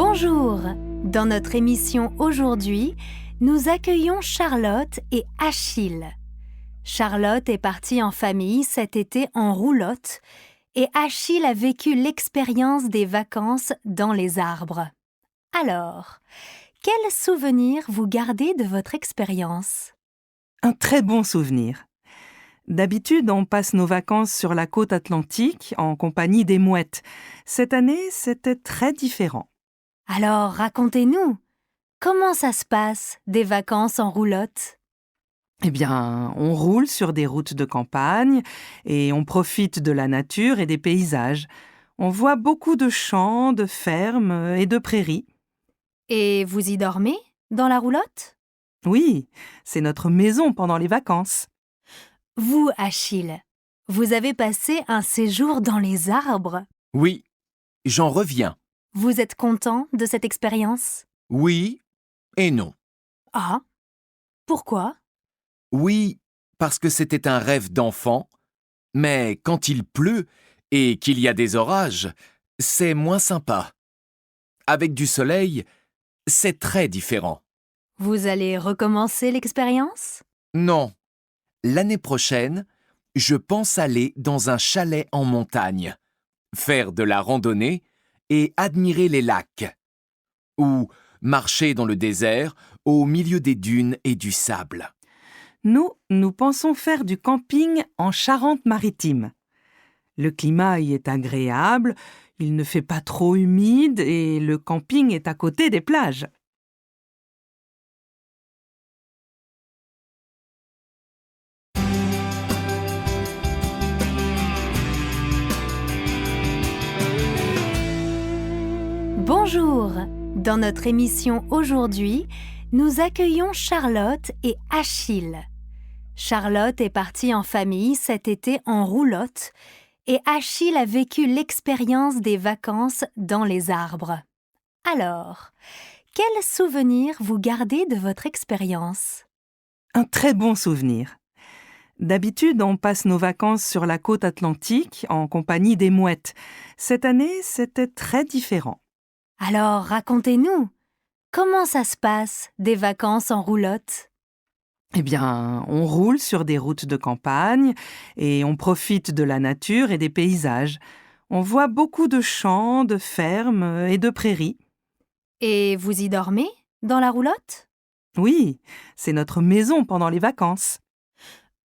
Bonjour! Dans notre émission aujourd'hui, nous accueillons Charlotte et Achille. Charlotte est partie en famille cet été en roulotte et Achille a vécu l'expérience des vacances dans les arbres. Alors, quel souvenir vous gardez de votre expérience? Un très bon souvenir. D'habitude, on passe nos vacances sur la côte atlantique en compagnie des mouettes. Cette année, c'était très différent. Alors, racontez-nous, comment ça se passe, des vacances en roulotte? Eh bien, on roule sur des routes de campagne et on profite de la nature et des paysages. On voit beaucoup de champs, de fermes et de prairies. Et vous y dormez, dans la roulotte? Oui, c'est notre maison pendant les vacances. Vous, Achille, vous avez passé un séjour dans les arbres. Oui, j'en reviens. Vous êtes content de cette expérience? Oui et non. Ah, pourquoi? Oui, parce que c'était un rêve d'enfant, mais quand il pleut et qu'il y a des orages, c'est moins sympa. Avec du soleil, c'est très différent. Vous allez recommencer l'expérience? Non, l'année prochaine, je pense aller dans un chalet en montagne, faire de la randonnée et admirer les lacs, ou marcher dans le désert au milieu des dunes et du sable. Nous pensons faire du camping en Charente-Maritime. Le climat y est agréable, il ne fait pas trop humide et le camping est à côté des plages. Bonjour! Dans notre émission aujourd'hui, nous accueillons Charlotte et Achille. Charlotte est partie en famille cet été en roulotte et Achille a vécu l'expérience des vacances dans les arbres. Alors, quel souvenir vous gardez de votre expérience? Un très bon souvenir. D'habitude, on passe nos vacances sur la côte atlantique en compagnie des mouettes. Cette année, c'était très différent. Alors, racontez-nous, comment ça se passe, des vacances en roulotte? Eh bien, on roule sur des routes de campagne et on profite de la nature et des paysages. On voit beaucoup de champs, de fermes et de prairies. Et vous y dormez, dans la roulotte? Oui, c'est notre maison pendant les vacances.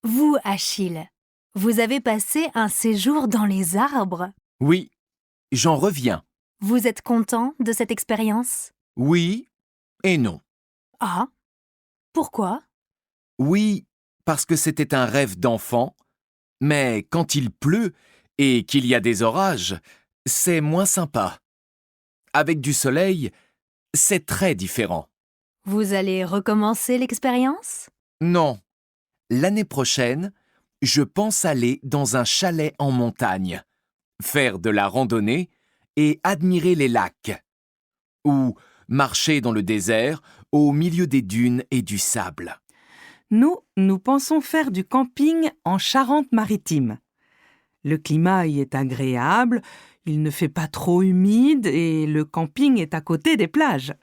Vous, Achille, vous avez passé un séjour dans les arbres. Oui, j'en reviens. Vous êtes content de cette expérience? Oui et non. Ah, pourquoi? Oui, parce que c'était un rêve d'enfant, mais quand il pleut et qu'il y a des orages, c'est moins sympa. Avec du soleil, c'est très différent. Vous allez recommencer l'expérience? Non, l'année prochaine, je pense aller dans un chalet en montagne, faire de la randonnée et admirer les lacs, ou marcher dans le désert au milieu des dunes et du sable. Nous pensons faire du camping en Charente-Maritime. Le climat y est agréable, il ne fait pas trop humide et le camping est à côté des plages.